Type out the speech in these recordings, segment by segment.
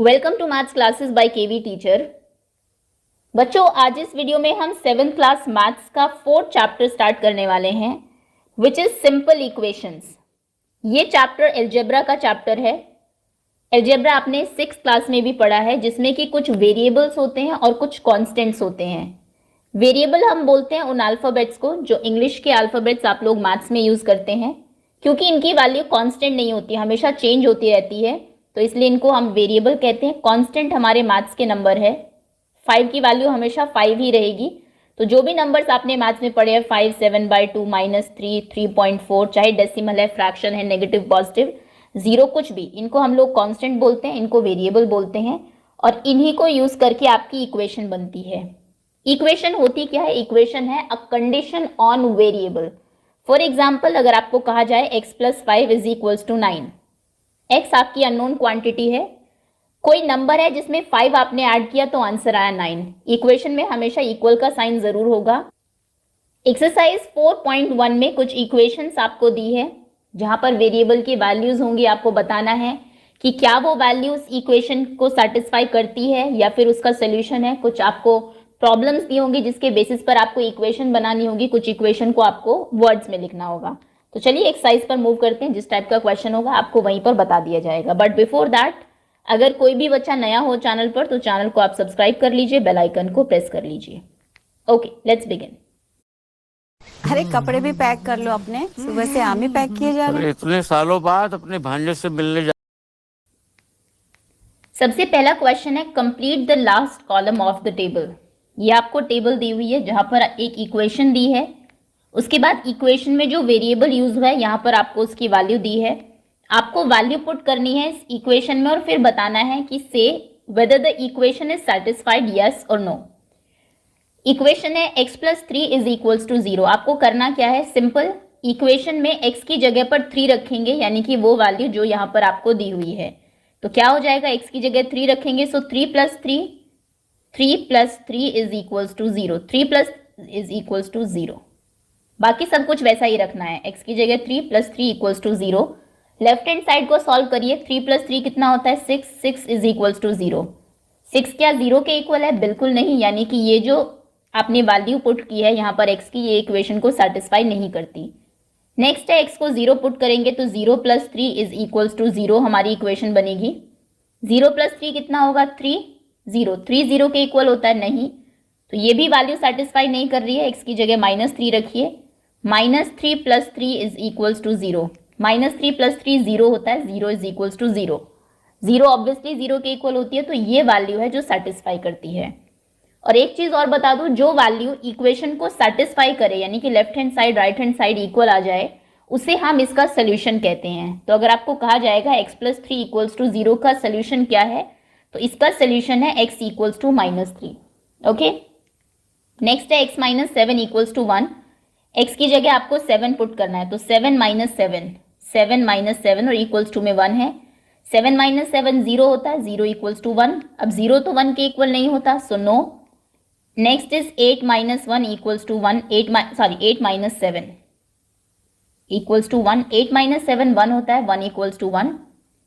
Welcome to maths classes by KV teacher. बच्चों, आज इस वीडियो में हम 7th क्लास मैथ्स का 4th चैप्टर स्टार्ट करने वाले हैं, विच इज सिंपल इक्वेशंस। ये चैप्टर एल्जेब्रा का चैप्टर है। एल्जेब्रा आपने 6th क्लास में भी पढ़ा है, जिसमें कि कुछ वेरिएबल्स होते हैं और कुछ कॉन्स्टेंट्स होते हैं। वेरिएबल हम बोलते हैं उन अल्फाबेट्स को जो इंग्लिश के अल्फाबेट्स आप लोग मैथ्स में यूज करते हैं, क्योंकि इनकी वैल्यू कांस्टेंट नहीं होती, हमेशा चेंज होती रहती है, तो इसलिए इनको हम वेरिएबल कहते हैं। कांस्टेंट हमारे मैथ्स के नंबर है, 5 की वैल्यू हमेशा 5 ही रहेगी। तो जो भी नंबर्स आपने मैथ्स में पढ़े हैं, 5, 7/2, -3, 3.4, चाहे डेसिमल है, फ्रैक्शन है, नेगेटिव, पॉजिटिव, जीरो, कुछ भी, इनको हम लोग कांस्टेंट बोलते हैं, इनको वेरिएबल बोलते हैं, और इन्हीं को यूज करके आपकी इक्वेशन बनती है। इक्वेशन होती क्या है? इक्वेशन है a condition on variable. For example, अगर आपको कहा जाए x + 5 = 9, x आपकी अननोन क्वांटिटी है, कोई नंबर है जिसमें 5 आपने ऐड किया तो आंसर आया 9। इक्वेशन में हमेशा इक्वल का साइन जरूर होगा। एक्सरसाइज 4.1 में कुछ इक्वेशंस आपको दी है, जहां पर वेरिएबल की वैल्यूज होंगी। आपको बताना है कि क्या वो वैल्यूज इक्वेशन को सेटिस्फाई करती है या फिर उसका सोल्यूशन है। कुछ आपको प्रॉब्लम्स दी होंगी जिसके बेसिस पर आपको इक्वेशन बनानी होगी, कुछ इक्वेशन को आपको वर्ड्स में लिखना होगा। तो चलिए एक्सरसाइज पर मूव करते हैं। जिस टाइप का क्वेश्चन होगा आपको वहीं पर बता दिया जाएगा। बट बिफोर दैट, अगर कोई भी बच्चा नया हो चैनल पर तो चैनल को आप सब्सक्राइब कर लीजिए, बेल आइकन को प्रेस कर लीजिए। Okay, let's begin. अरे कपड़े भी पैक कर लो अपने, सुबह से आम ही पैक किए जा रहे हैं। इतने सालों बाद अपने भांजे से मिलने जा। सबसे पहला क्वेश्चन है, complete the last column of the table. ये आपको टेबल दी हुई है जहां पर एक इक्वेशन दी है, उसके बाद इक्वेशन में जो वेरिएबल यूज हुआ है यहां पर आपको उसकी वैल्यू दी है। आपको वैल्यू पुट करनी है इस इक्वेशन में और फिर बताना है कि से whether the equation is satisfied, yes और नो। इक्वेशन है x + 3 = 0। आपको करना क्या है? सिंपल, इक्वेशन में x की जगह पर 3 रखेंगे, यानी कि वो वैल्यू जो यहां पर आपको दी हुई है। तो क्या हो जाएगा? x की जगह 3 रखेंगे, सो 3 + 3 = 0। 3 + 0। बाकी सब कुछ वैसा ही रखना है। x की जगह 3 + 3 = 0। लेफ्ट हैंड साइड को सॉल्व करिए। 3 + 3 कितना होता है? 6। 6 = 0। 6 क्या 0 के इक्वल है? बिल्कुल नहीं, यानी कि ये जो आपने वैल्यू पुट की है यहाँ पर x की, ये इक्वेशन को सेटिस्फाई नहीं करती। नेक्स्ट है, x को 0 पुट करेंगे तो 0 + 3 = 0 हमारी इक्वेशन बनेगी। 0 + 3 कितना होगा? 3। 0, 3 0 के इक्वल होता है? नहीं, तो ये भी वैल्यू सेटिस्फाई नहीं कर रही है। x की जगह -3 रखिए। -3 + 3 = 0। -3 + 3 0 होता है, 0 = 0। 0 ऑब्वियसली 0 के इक्वल होती है, तो ये वैल्यू है जो सेटिस्फाई करती है। और एक चीज और बता दूं, जो वैल्यू इक्वेशन को सेटिस्फाई करे, यानी कि left hand side right hand side equal आ जाए, उसे हम इसका सोल्यूशन कहते हैं। तो अगर आपको कहा जाएगा x + 3 = 0 का सोल्यूशन क्या है, तो इसका सोल्यूशन है x = -3। ओके, नेक्स्ट है x - 7 = 1। x की जगह आपको 7 पुट करना है, तो 7 - 7, 7 - 7 और इक्वल्स टू में 1 है। 7 - 7 0 होता है, 0 = 1। अब 0 तो 1 के इक्वल नहीं होता, सो नो। Next is 8 - 1 = 1। 8 - 7 = 1। 8 - 7 1 होता है, 1 = 1।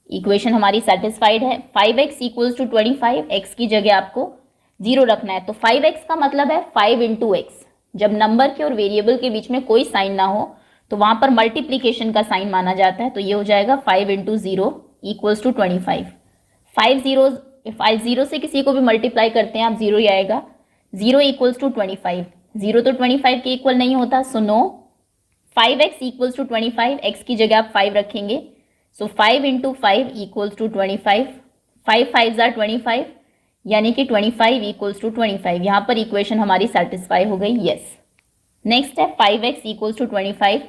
इक्वेशन हमारी सेटिस्फाइड है। 5x = 25। x की जगह आपको 0 रखना है, तो 5x का मतलब है 5 × x। जब नंबर के और वेरिएबल के बीच में कोई साइन ना हो तो वहां पर मल्टीप्लीकेशन का साइन माना जाता है, तो ये हो जाएगा 5 × 0 = 25। 5 0 से किसी को भी मल्टीप्लाई करते हैं आप, 0 ही आएगा। 0 = 25। 0 तो 25 के इक्वल नहीं होता, सो नो। 5x = 25। x की जगह आप 5 रखेंगे, सो 5 × 5 = 25। 5 5 = 25, यानी कि 25 = 25। यहाँ पर इक्वेशन हमारी सेटिस्फाई हो गई, यस। नेक्स्ट है 5x = 25।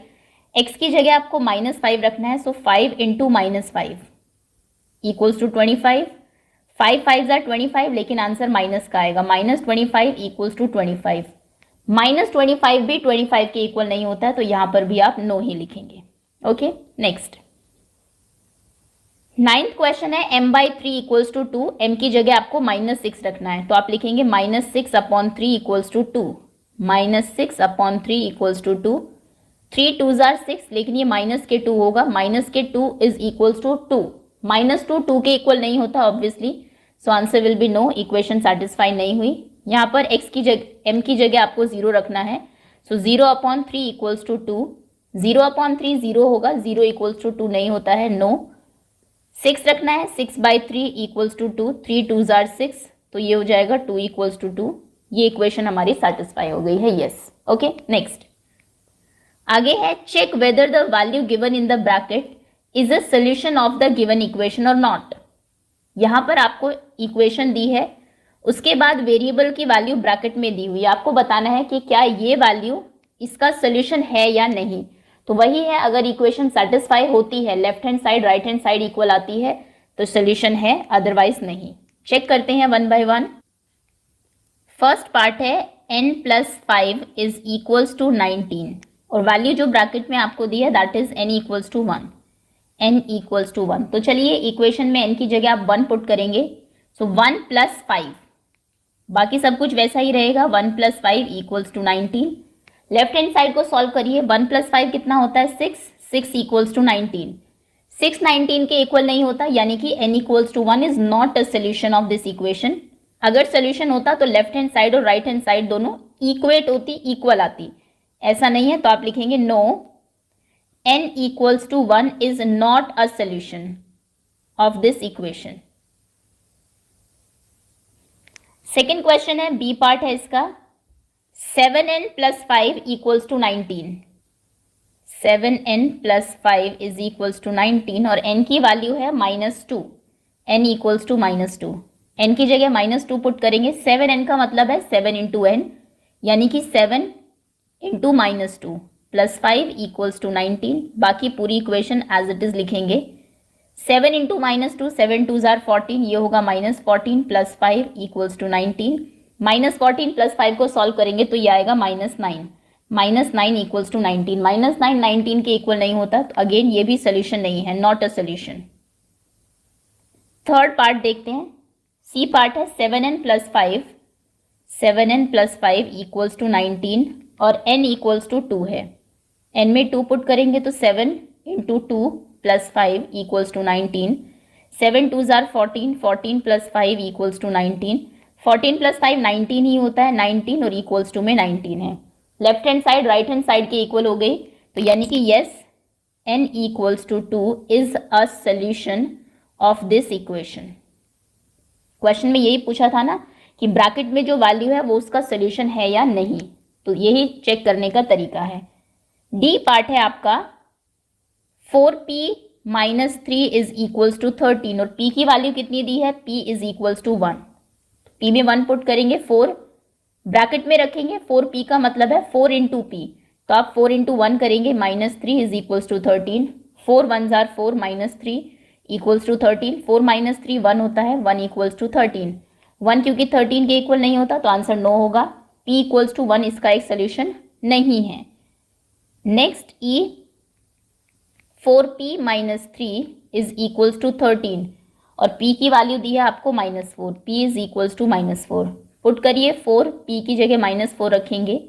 x की जगह आपको -5 रखना है, सो 5 × -5 = 25। 5 5 = 25, लेकिन आंसर माइनस का आएगा। -25 = 25। -25 भी 25 के इक्वल नहीं होता है, तो यहां पर भी आप नो ही लिखेंगे। ओके, नेक्स्ट 9th क्वेश्चन है, m/3 = 2। m की जगह आपको -6 रखना है, तो आप लिखेंगे -6/3 = 2। -6/3 = 2। 3 2s are 6, लेकिन ये माइनस के 2 होगा। -2 = 2। -2 2 के इक्वल नहीं होता obviously, so answer will be no, equation satisfy नहीं हुई। यहाँ पर x की जगह m की जगह आपको 0 रखना है। सो 0/3 इक्वल्स टू 2, 0/3 0 होगा, 0 इक्वल्स टू 2 नहीं होता है, नो। 6 रखना है, 6/3 इक्वल्स टू 2, 3 2s are 6, तो ये हो जाएगा 2 इक्वल्स टू 2। ये इक्वेशन हमारी सेटिस्फाई हो गई है, यस। ओके, नेक्स्ट आगे है check whether the value given in the bracket is a solution of the given equation और नॉट। यहाँ पर आपको इक्वेशन दी है, उसके बाद वेरिएबल की वैल्यू ब्रैकेट में दी हुई है, आपको बताना है कि क्या ये वैल्यू इसका सोल्यूशन है या नहीं। तो वही है, अगर इक्वेशन सेटिस्फाई होती है, left hand side right hand side equal आती है तो सोल्यूशन है, अदरवाइज नहीं। चेक करते हैं one by one. First part है n+5 इज इक्वल्स टू 19 और वैल्यू जो ब्रैकेट में आपको दी है that is n equals to 1, n equals to 1। तो चलिए इक्वेशन में n की जगह आप 1 पुट करेंगे, सो 1 + 5, बाकी सब कुछ वैसा ही रहेगा, 1 + 5 equals to 19। Left hand side को सॉल्व करिए, 1 + 5 कितना होता है 6, 6 इक्वल्स टू 19। 6 19 के इक्वल नहीं होता, यानी कि n equals to 1 is not a solution of this equation. अगर सोल्यूशन होता तो लेफ्ट हैंड साइड और राइट हैंड साइड दोनों इक्वेट होती, इक्वल आती, ऐसा नहीं है, तो आप लिखेंगे no, n equals to 1 is not a solution of this equation. Second question है, बी पार्ट है इसका, 7n + 5 equals to 19। 7n + 5 is equals to 19 और n की वैल्यू है -2, n इक्वल्स टू -2। n की जगह -2 पुट करेंगे, 7n का मतलब है 7 × n, यानी कि 7 × -2 + 5 इक्वल्स टू 19। बाकी पूरी इक्वेशन एज इट इज लिखेंगे, 7 × -2, 7 2s are 14, ये होगा -14 + 5 इक्वल्स टू 19। -14 + 5 को सॉल्व करेंगे तो ये आएगा -9, -9 इक्वल्स टू 19। -9 19 के इक्वल नहीं होता, तो अगेन ये भी सोल्यूशन नहीं है, not a solution. Third part देखते हैं, सी पार्ट है, 7n + 5, 7n + 5 इक्वल्स टू 19 और n इक्वल्स टू 2 है। n में 2 पुट करेंगे तो 7 × 2 + 5 equals to 19। 7 2s are 14, 14 + 5 equals to 19। 14 + 5 19 ही होता है, 19 और इक्वल्स टू में 19 है। Left hand side right hand side के इक्वल हो गई, तो यानी कि yes, n equals to 2 is a solution of this equation. Question में यही पूछा था ना कि ब्रैकेट में जो वैल्यू है वो उसका सोल्यूशन है या नहीं, तो यही चेक करने का तरीका है। डी पार्ट है आपका, 4p - 3 इज इक्वल्स टू 13 और p की वैल्यू कितनी दी है, p is equals to 1। p में 1 पुट करेंगे, 4 ब्रैकेट में रखेंगे, 4p का मतलब है 4 × p, तो आप 4 × 1 करेंगे, -3 is equals to 13। 4 1s are 4, -3 equals to 13। 4 - 3 1 होता है, 1 इक्वल्स टू 13। 1 क्योंकि 13 के इक्वल नहीं होता तो आंसर नो होगा, p इक्वल्स टू 1 इसका एक सोल्यूशन नहीं है। Next E, 4p - 3 is equals to 13 और p की वैल्यू दी है आपको -4, p is equals to -4 put करिए, 4 p की जगह -4 रखेंगे,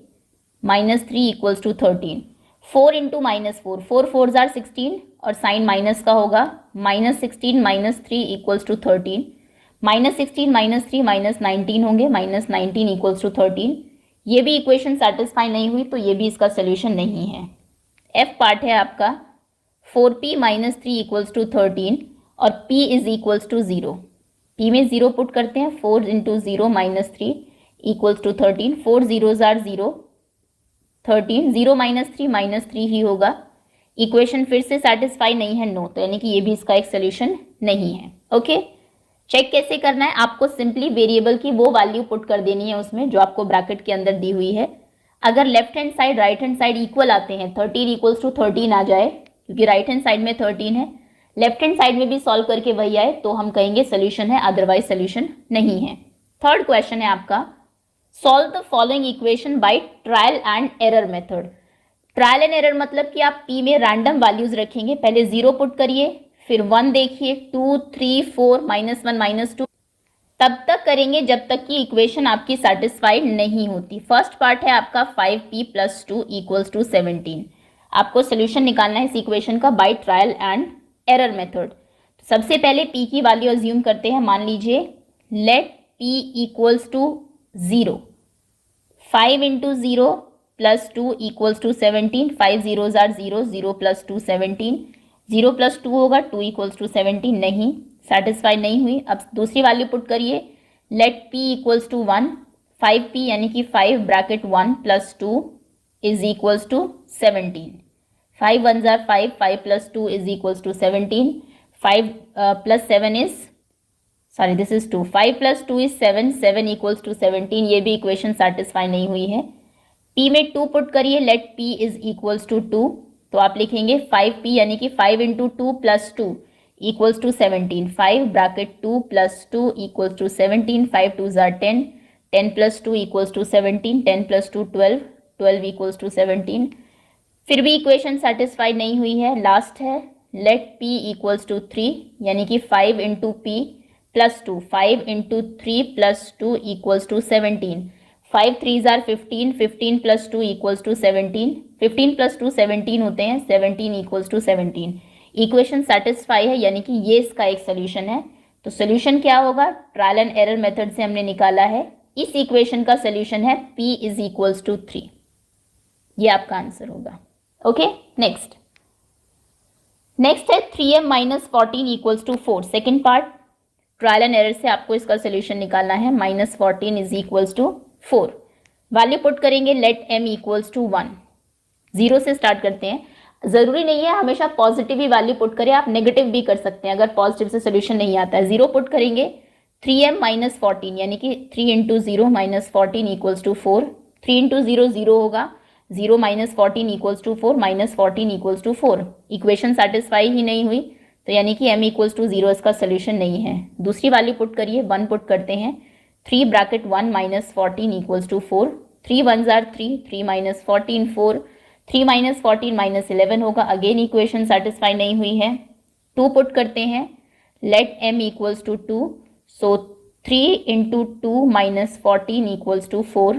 -3 इक्वल्स टू 13। 4 × -4, 4 4s are 16 और साइन माइनस का होगा, -16 - 3 इक्वल्स टू 13। -16 - 3 -19 होंगे, -19 इक्वल्स टू 13। ये भी इक्वेशन सेटिस्फाई नहीं हुई, तो ये भी इसका सोल्यूशन नहीं है। एफ पार्ट है आपका, 4p - 3 इक्वल्स टू 13 और p is equals to 0। p में 0 पुट करते हैं, 4 × 0 - 3 इक्वल्स टू 13। 4 0s are 0, 13, 0 - 3 -3 ही होगा। इक्वेशन फिर से सेटिस्फाई नहीं है, नो, तो यानी कि ये भी इसका एक सोल्यूशन नहीं है। ओके, चेक कैसे करना है, आपको सिंपली वेरिएबल की वो वैल्यू पुट कर देनी है उसमें जो आपको ब्रैकेट के अंदर दी हुई है। अगर left hand side right hand side equal आते हैं, 13 इक्वल्स टू 13 आ जाए, क्योंकि राइट हैंड साइड में 13 है, लेफ्ट हैंड साइड में भी सॉल्व करके वही आए, तो हम कहेंगे सोल्यूशन है, अदरवाइज सोल्यूशन नहीं है। थर्ड क्वेश्चन है आपका, solve the following equation by trial and error method. Trial and error मतलब कि आप p में रैंडम वैल्यूज रखेंगे, पहले 0 पुट करिए, फिर 1 देखिए, 2 3 4 -1 -2, तब तक करेंगे जब तक कि इक्वेशन आपकी सेटिस्फाइड नहीं होती। फर्स्ट पार्ट है आपका 5p + 2 इक्वल्स टू 17। आपको सोल्यूशन निकालना है इस इक्वेशन का by trial and error method. सबसे पहले p की वैल्यू अज्यूम करते हैं, मान लीजिए let p equals to 0. 5 into 0 plus 2 equals to 17. 5 zeros are 0. 0 plus 2 17. 0 plus 2 होगा 2 equals to 17. नहीं, सेटिस्फाई नहीं हुई. अब दूसरी वैल्यू पुट करिए. let p equals to 1. 5p यानी कि 5 bracket 1 plus 2 is equals to 17. 5 ones are 5. 5 plus 2 is equals to 17. 5 plus 7 is, sorry, this is 2. 5 plus 2 is 7. 7 equals to 17. ये भी इक्वेशन सेटिस्फाई नहीं हुई है. p में 2 पुट करिए. let p is equals to 2. तो आप लिखेंगे 5p यानी कि 5 into 2 plus 2 equals to 17. 5 bracket 2 plus 2 equals to 17. 5 2s are 10. 10 plus 2 equals to 17. 10 plus 2 12. 12 equals to 17. फिर भी इक्वेशन सेटिस्फाई नहीं हुई है. लास्ट है let p equals to 3 यानी कि 5 into p plus 2. 5 into 3 plus 2 equals to 17. 5 3s are 15. 15 plus 2 equals to 17. 15 plus 2 17 होते हैं. 17 equals to 17. इक्वेशन सेटिस्फाई है यानी कि ये इसका एक सोल्यूशन है. तो सोल्यूशन क्या होगा? ट्रायल एंड एरर मेथड से हमने निकाला है. इस इक्वेशन का सोल्यूशन है p is equals to 3. ये आपका आंसर होगा. ओके, नेक्स्ट है 3m minus 14 equals to 4. Second part, trial and error से आपको इसका सोल्यूशन निकालना है. -14 is equals to 4. Value put करेंगे. let m equals to 1. 0 से स्टार्ट करते हैं. ज़रूरी नहीं है हमेशा पॉजिटिव ही वैल्यू पुट करें, आप नेगेटिव भी कर सकते हैं अगर पॉजिटिव से सोल्यूशन नहीं आता है. 0 पुट करेंगे. 3m minus 14 यानी कि 3 into 0 minus 14 equals to 4. 3 into 0 0 होगा. 0 minus 14 equals to 4. minus 14 equals to 4. Equation satisfy ही नहीं हुई तो यानी कि m equals to 0 इसका सोल्यूशन नहीं है. दूसरी वैल्यू पुट करिए. 1 पुट करते हैं. 3 bracket 1 minus 14 equals to 4. 3 ones are 3. 3 minus 14 4. 3 minus 14 minus 11 होगा. अगेन इक्वेशन सेटिस्फाई नहीं हुई है. 2 पुट करते हैं. let m equals to 2. so 3 into 2 minus 14 equals to 4.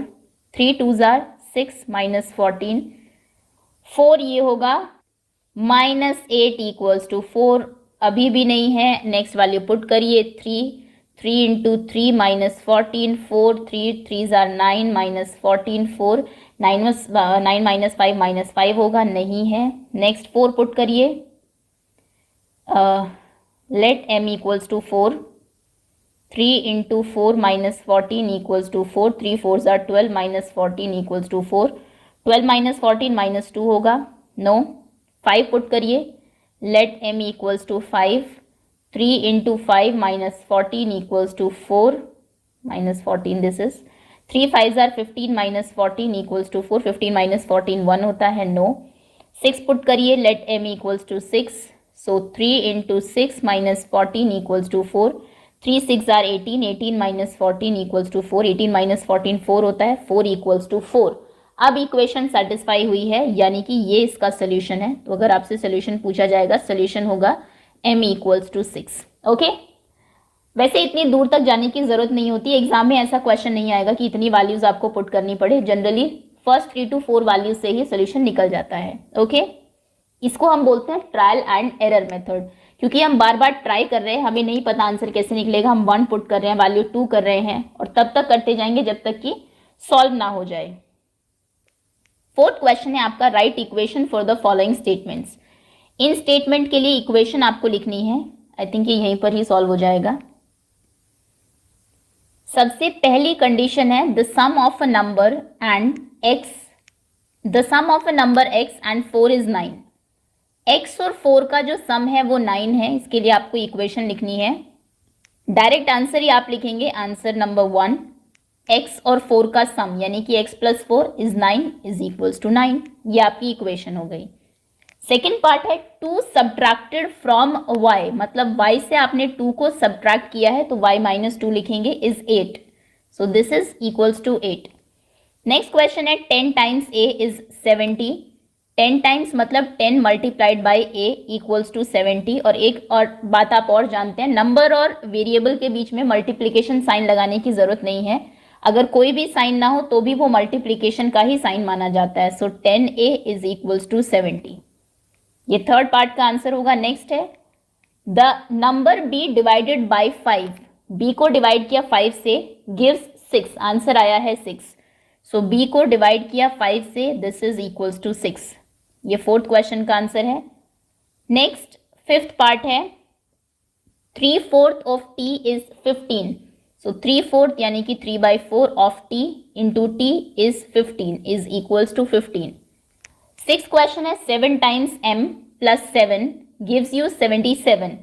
3 2s are 6 minus 14. 4 ये होगा. -8 equals to 4. अभी भी नहीं है. नेक्स्ट वैल्यू पुट करिए. 3 into 3 minus 14 4. 3 3s are 9 minus 14 4. 9 minus 5 minus 5 होगा. नहीं है. नेक्स्ट 4 पुट करिए. let m equals to 4. 3 into 4 minus 14 equals to 4. 3 4s are 12 minus 14 equals to 4. 12 minus 14 minus 2 होगा. नो. 5 पुट करिए. let m equals to 5. 3 into 5 minus 14 equals to 4. minus 14 this is. 3 5s are 15 minus 14 equals to 4. 15 minus 14 1 होता है. No. 6 put करिए. let m equals to 6. so 3 into 6 minus 14 equals to 4. 3 6 are 18. 18 minus 14 equals to 4. 18 minus 14 4 होता है. 4 equals to 4. अब equation satisfy हुई है यानी कि ये इसका सोल्यूशन है. तो अगर आपसे सोल्यूशन पूछा जाएगा सोल्यूशन होगा m equals to 6. ओके, वैसे इतनी दूर तक जाने की जरूरत नहीं होती. एग्जाम में ऐसा क्वेश्चन नहीं आएगा कि इतनी वैल्यूज आपको पुट करनी पड़े. जनरली फर्स्ट 3 to 4 वैल्यूज से ही सोल्यूशन निकल जाता है. ओके, इसको हम बोलते हैं ट्रायल एंड एरर मेथड. क्योंकि हम बार बार ट्राई कर रहे हैं, हमें नहीं पता आंसर कैसे निकलेगा. हम 1 पुट कर रहे हैं, वैल्यू 2 कर रहे हैं और तब तक करते जाएंगे जब तक कि सॉल्व ना हो जाए. फोर्थ क्वेश्चन है आपका. Right equation for the following statements. In statement के लिए इक्वेशन आपको लिखनी है. आई थिंक ये यहीं पर ही सॉल्व हो जाएगा. सबसे पहली कंडीशन है the sum of a number and x. The sum of a number x and 4 is 9. x और 4 का जो सम है वो 9 है. इसके लिए आपको इक्वेशन लिखनी है. डायरेक्ट आंसर ही आप लिखेंगे. आंसर नंबर 1, x और 4 का सम यानी कि x प्लस 4 इज 9 इज इक्वल्स टू 9. ये आपकी इक्वेशन हो गई. सेकेंड पार्ट है 2 सब्ट्रैक्टेड फ्रॉम y. मतलब y से आपने 2 को सब्ट्रैक्ट किया है तो y माइनस 2 लिखेंगे is 8. So this is equals to 8. Next question है 10 टाइम्स a इज 70. 10 टाइम्स मतलब 10 multiplied by a equals to 70. और एक और बात आप और जानते हैं, नंबर और वेरिएबल के बीच में मल्टीप्लिकेशन साइन लगाने की जरूरत नहीं है. अगर कोई भी साइन ना हो तो भी वो मल्टीप्लिकेशन का ही साइन माना जाता है. So 10a is equals to 70. ये थर्ड पार्ट का आंसर होगा. नेक्स्ट है the number b divided by 5. b को डिवाइड किया 5 से गिव्स 6, आंसर आया है 6। सो b को डिवाइड किया 5 से, दिस इज इक्वल्स टू 6। ये 4th क्वेश्चन का आंसर है। नेक्स्ट 5th पार्ट है 3/4 ऑफ t इज 15। सो 3/4 यानी कि 3/4 of t into t is 15 is equals to 15। 6th question है 7 times m plus 7 gives you 77।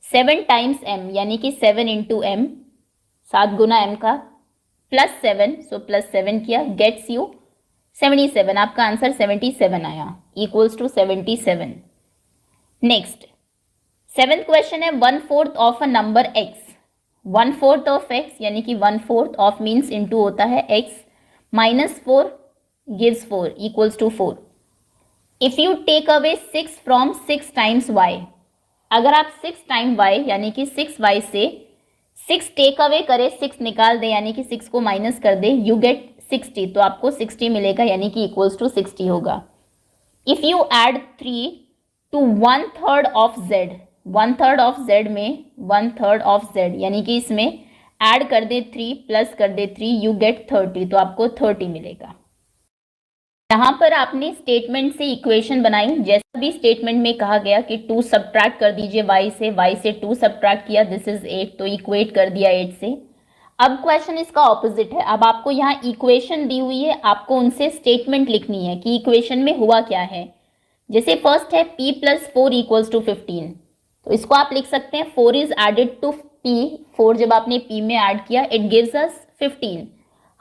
7 times m यानी कि 7 इंटू m, 7 गुना m का, प्लस 7, सो प्लस 7 किया, गेट्स यू 77। आपका आंसर 77 आया, equals to 77। Next 7th question है 1/4 of a number x। 1/4 of x यानी कि 1/4 ऑफ मीन्स इंटू होता है x, minus 4 gives 4 equals to 4। If you take away 6 from 6 times y, अगर आप 6 टाइम y यानी कि 6y से 6 टेक अवे करे, 6 निकाल दे यानी कि 6 को माइनस कर दे, यू गेट 60, तो आपको 60 मिलेगा यानी कि इक्वल्स टू 60 होगा। If you add 3 to 1/3 of z, 1/3 of z में 1/3 ऑफ z यानी कि इसमें ऐड कर दे 3 प्लस कर दे 3, यू गेट 30, तो आपको 30 मिलेगा। यहाँ पर आपने स्टेटमेंट से इक्वेशन बनाई, जैसा भी स्टेटमेंट में कहा गया कि 2 सब्ट्रैक्ट कर दीजिए y से 2 सब्ट्रैक्ट किया, दिस इज 8, तो इक्वेट कर दिया 8 से। अब क्वेश्चन इसका ऑपोजिट है, अब आपको यहाँ इक्वेशन दी हुई है, आपको उनसे स्टेटमेंट लिखनी है कि इक्वेशन में हुआ क्या है। जैसे फर्स्ट है p प्लस 4 इक्वल्स टू 15, तो इसको आप लिख सकते हैं 4 इज एडेड टू p, 4 जब आपने p में ऐड किया इट गिव्स अस 15,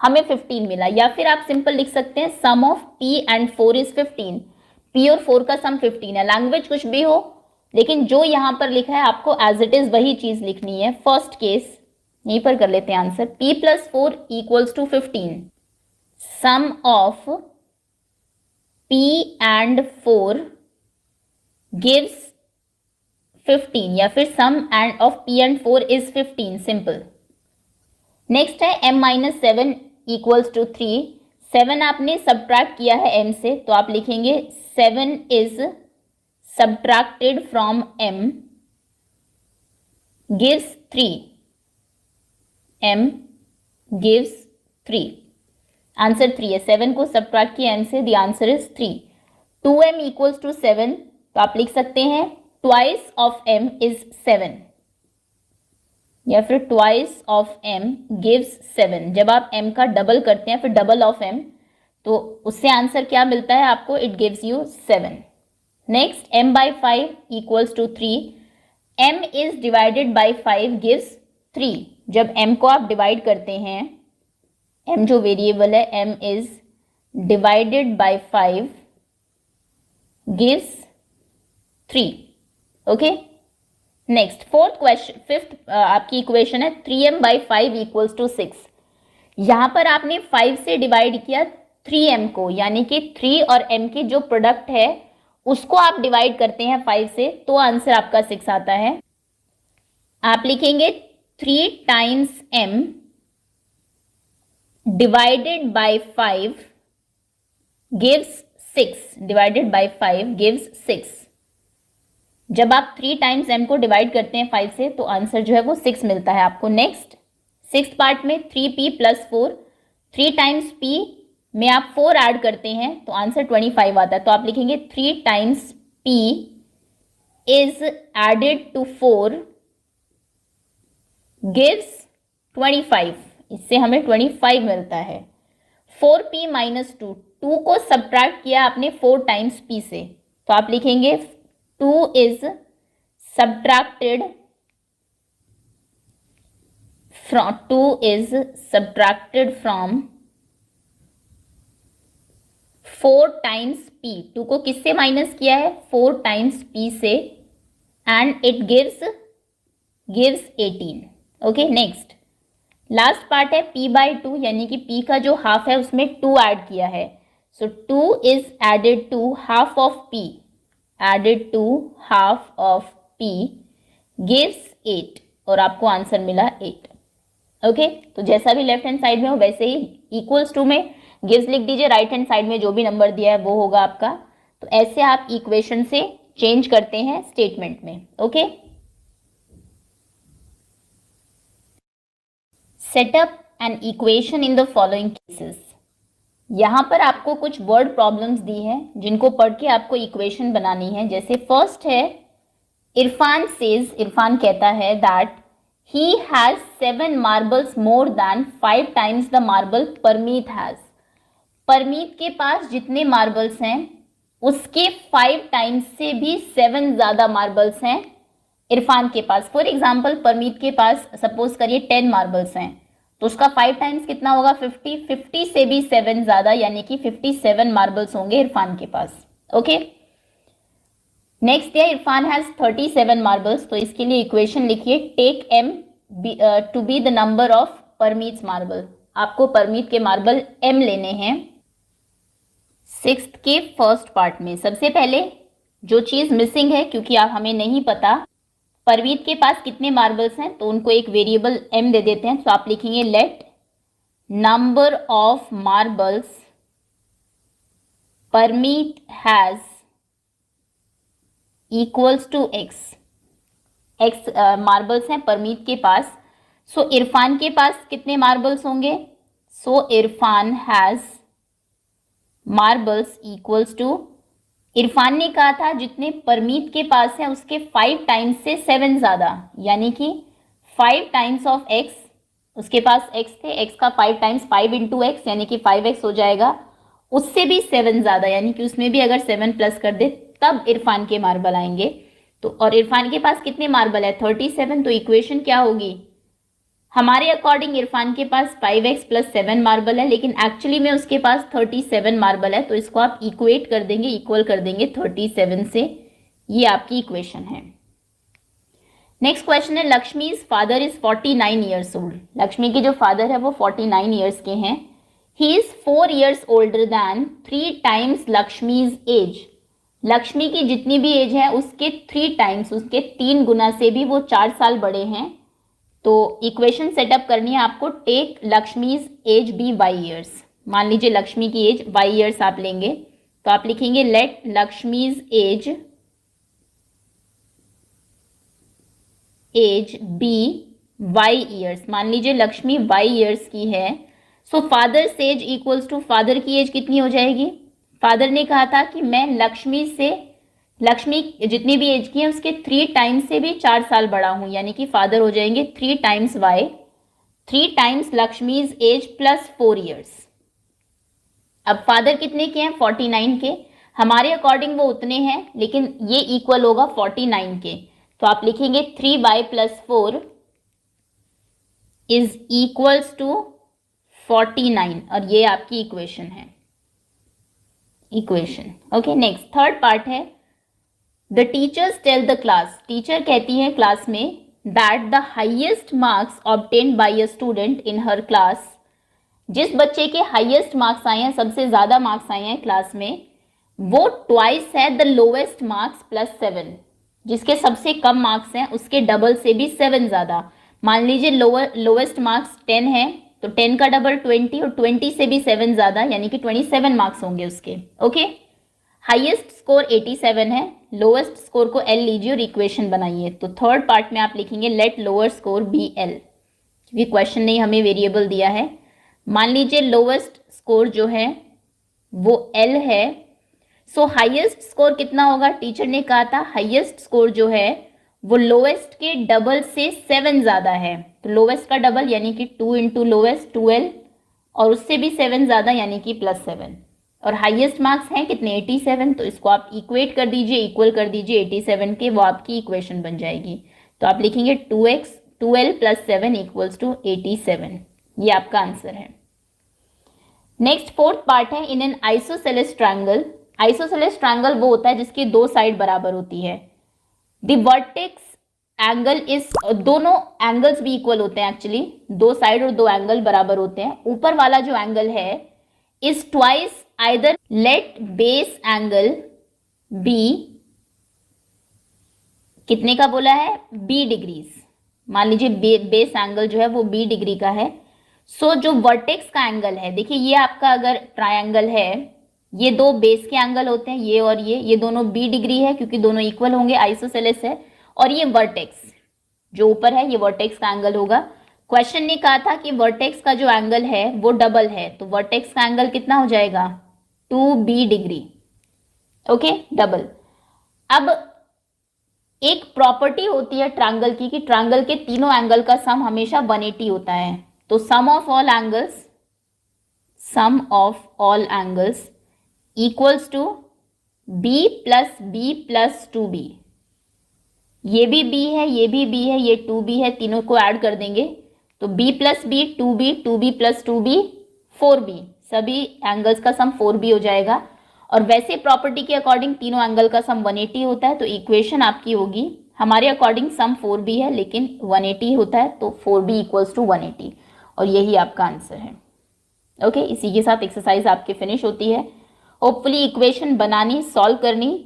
हमें 15 मिला। या फिर आप सिंपल लिख सकते हैं sum of p and 4 is 15, p और 4 का सम 15 है। लैंग्वेज कुछ भी हो, लेकिन जो यहाँ पर लिखा है आपको एज इट इज वही चीज लिखनी है। फर्स्ट केस यहीं पर कर लेते हैं answer, p plus 4 equals to 15, sum of p and 4 gives 15, या फिर sum and of p and 4 is 15, simple. Next है m माइनस 7 इक्वल्स टू 3। 7 आपने सब्ट्रैक्ट किया है m से, तो आप लिखेंगे 7 is subtracted from m gives 3, m gives 3, answer 3 है। 7 को सब्ट्रैक्ट किया m से, the answer is 3। 2m equals to 7, तो आप लिख सकते हैं ट्वाइस ऑफ m इज 7, या फिर ट्वाइस ऑफ m गिव्स 7। जब आप m का डबल करते हैं फिर डबल ऑफ m, तो उससे आंसर क्या मिलता है आपको, it gives you 7। Next m/5 equals to 3, m is divided by 5 gives 3। जब m को आप डिवाइड करते हैं, m जो वेरिएबल है, m is divided by 5 gives 3, okay. Next 4th question, 5th आपकी इक्वेशन है 3m/5 इक्वल्स टू 6। यहाँ पर आपने 5 से डिवाइड किया 3m को, यानी कि 3 और m की जो प्रोडक्ट है उसको आप डिवाइड करते हैं 5 से, तो आंसर आपका 6 आता है। आप लिखेंगे 3 times m divided by 5 gives 6, divided by 5 gives 6। जब आप 3 टाइम्स m को डिवाइड करते हैं 5 से, तो आंसर जो है वो 6 मिलता है आपको। नेक्स्ट 6th पार्ट में 3p प्लस 4, 3 टाइम्स p में आप 4 ऐड करते हैं तो आंसर 25 आता है, तो आप लिखेंगे 3 times p is added to 4 gives 25, इससे हमें 25 मिलता है। 4p माइनस 2, 2 को सब्ट्रैक्ट किया आपने 4 टाइम्स p से, तो आप लिखेंगे 2 is subtracted from 4 times p। 2 को किससे माइनस किया है, 4 टाइम्स p से, and it gives 18, okay. Next last part है p/2, यानी कि p का जो हाफ है उसमें 2 ऐड किया है, so 2 is added to half of p, added to half of p gives 8, और आपको आंसर मिला 8, ओके। तो जैसा भी लेफ्ट हैंड साइड में हो वैसे ही इक्वल्स टू में गिव्स लिख दीजिए, राइट हैंड साइड में जो भी नंबर दिया है वो होगा आपका। तो ऐसे आप इक्वेशन से चेंज करते हैं स्टेटमेंट में, okay. Set up an equation in the following cases. यहाँ पर आपको कुछ वर्ड प्रॉब्लम्स दी है जिनको पढ़ के आपको इक्वेशन बनानी है। जैसे फर्स्ट है, इरफान सेज, इरफान कहता है that he has 7 marbles more than 5 times the marble Parmeet has. Parmeet के पास जितने मार्बल्स हैं उसके 5 टाइम्स से भी 7 ज्यादा मार्बल्स हैं इरफान के पास। फॉर एग्जाम्पल परमीत के पास सपोज करिए 10 मार्बल्स हैं तो उसका 5 टाइम्स कितना होगा 50 से भी 7 ज्यादा, यानी कि 57 मार्बल्स होंगे इरफान के पास। ओके, नेक्स्ट है इरफान हैज 37 मार्बल्स, तो इसके लिए इक्वेशन लिखिए take m to be the number of Parmeet marble. आपको परमीत के मार्बल m लेने हैं। सिक्स्थ के फर्स्ट पार्ट में सबसे पहले जो चीज मिसिंग है, क्योंकि आप हमें नहीं पता परमीत के पास कितने मार्बल्स हैं, तो उनको एक वेरिएबल m दे देते हैं। तो आप लिखेंगे let number of marbles Parmeet has equals to x marbles हैं परमीत के पास। सो इरफान के पास कितने मार्बल्स होंगे, so Irfan has marbles equals to, Irfan ने कहा था जितने परमीत के पास है उसके 5 टाइम्स से 7 ज्यादा, यानी कि 5 टाइम्स ऑफ x, उसके पास x थे, x का 5 टाइम्स 5 इंटू एक्स यानी कि 5x हो जाएगा, उससे भी 7 ज्यादा, यानी कि उसमें भी अगर 7 प्लस कर दे तब इरफान के मार्बल आएंगे। तो और इरफान के पास कितने मार्बल है 37, तो इक्वेशन क्या होगी, हमारे अकॉर्डिंग इरफान के पास 5x प्लस 7 मार्बल है, लेकिन एक्चुअली में उसके पास 37 मार्बल है। तो इसको आप इक्वेट कर देंगे, इक्वल कर देंगे 37 से। ये आपकी इक्वेशन है। नेक्स्ट क्वेश्चन है Lakshmi's father is 49 years old. Lakshmi के जो फादर है वो 49 ईयर्स के हैं। He is 4 years older than 3 times Lakshmi's age. Lakshmi की जितनी भी एज है उसके 3 टाइम्स, उसके 3 गुना से भी वो 4 साल बड़े हैं। तो इक्वेशन सेटअप करनी है आपको, take Lakshmi's age be y years. मान लीजिए लक्ष्मी की एज y ईयर्स आप लेंगे, तो आप लिखेंगे let Lakshmi's age be y years. मान लीजिए लक्ष्मी y ईयर्स की है, so father age equals to, father की एज कितनी हो जाएगी, फादर ने कहा था कि मैं लक्ष्मी से, लक्ष्मी जितनी भी एज की है उसके 3 टाइम्स से भी 4 साल बड़ा हूं, यानी कि फादर हो जाएंगे 3 times y, 3 times Lakshmi's age plus 4 years. अब फादर कितने के हैं 49 के, हमारे अकॉर्डिंग वो उतने हैं, लेकिन ये इक्वल होगा 49 के। तो आप लिखेंगे 3y plus 4 is equals to 49, और ये आपकी इक्वेशन है, equation. Okay, next third part है the teachers tell the class. Teacher कहती है क्लास में that the highest marks obtained by a student in her class. जिस बच्चे के हाईएस्ट मार्क्स आए हैं, सबसे ज्यादा मार्क्स आए हैं क्लास में, वो ट्वाइस है द लोवेस्ट मार्क्स प्लस 7। जिसके सबसे कम मार्क्स हैं उसके डबल से भी 7 ज्यादा। मान लीजिए लोवेस्ट मार्क्स 10 है तो 10 का डबल 20, और 20 से भी 7 ज्यादा, यानी कि 27 मार्क्स होंगे उसके। ओके, हाईएस्ट स्कोर 87 है, लोवेस्ट स्कोर को L लीजिए और इक्वेशन बनाइए। तो थर्ड पार्ट में आप लिखेंगे let lower score be L, क्योंकि क्वेश्चन ने हमें वेरिएबल दिया है। मान लीजिए लोवेस्ट स्कोर जो है वो L है, सो हाईएस्ट स्कोर कितना होगा, टीचर ने कहा था हाईएस्ट स्कोर जो है वो लोवेस्ट के डबल से 7 ज्यादा है। तो लोवेस्ट का डबल यानी कि 2 इंटू लोवेस्ट 2L, और उससे भी 7 ज्यादा यानी कि प्लस 7, और हाईएस्ट मार्क्स हैं कितने 87। तो इसको आप इक्वेट कर दीजिए, इक्वल कर दीजिए 87 के, वो आपकी इक्वेशन बन जाएगी। तो आप लिखेंगे 2L प्लस 7 इक्वल्स टू 87। ये आपका आंसर है। नेक्स्ट फोर्थ पार्ट है in an isosceles triangle. Isosceles triangle वो होता है जिसकी 2 साइड बराबर होती है। द वर्टेक्स एंगल इज, दोनों एंगल्स भी इक्वल होते हैं एक्चुअली, 2 साइड और 2 एंगल बराबर होते हैं। ऊपर वाला जो एंगल है is twice either, let base angle be कितने का बोला है b डिग्रीज। मान लीजिए बेस एंगल जो है वो b डिग्री का है। सो जो वर्टेक्स का एंगल है, देखिए ये आपका अगर ट्रायंगल है, ये 2 बेस के एंगल होते हैं, ये और ये दोनों b डिग्री है क्योंकि दोनों इक्वल होंगे, आइसोसेलेस है। और ये वर्टेक्स जो ऊपर है ये वर्टेक्स का एंगल होगा। क्वेश्चन ने कहा था कि वर्टेक्स का जो एंगल है वो डबल है, तो वर्टेक्स का एंगल कितना हो जाएगा 2b डिग्री, ओके डबल। अब एक प्रॉपर्टी होती है ट्रायंगल की कि ट्रायंगल के तीनों एंगल का सम हमेशा 180 होता है, तो sum of all angles equals to b plus 2b। ये भी b है, ये भी b है, ये 2b है, तीनों को ऐड कर देंगे तो b plus b 2b plus 2b 4b, सभी एंगल्स का सम 4b हो जाएगा। और वैसे प्रॉपर्टी के अकॉर्डिंग तीनों एंगल का सम 180 होता है, तो इक्वेशन आपकी होगी हमारे अकॉर्डिंग सम 4b है लेकिन 180 होता है, तो 4b इक्वल्स टू 180, और यही आपका आंसर है। ओके, इसी के साथ एक्सरसाइज आपकी फिनिश होती है। होपफुली इक्वेशन बनानी, सॉल्व करनी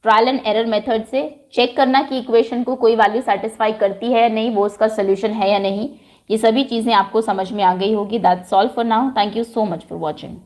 ट्रायल एंड एरर मेथड से, चेक करना कि इक्वेशन को कोई वैल्यू सेटिस्फाई करती है या नहीं, वो उसका सोल्यूशन है या नहीं, ये सभी चीज़ें आपको समझ में आ गई होगी। That's all for now, thank you so much for watching.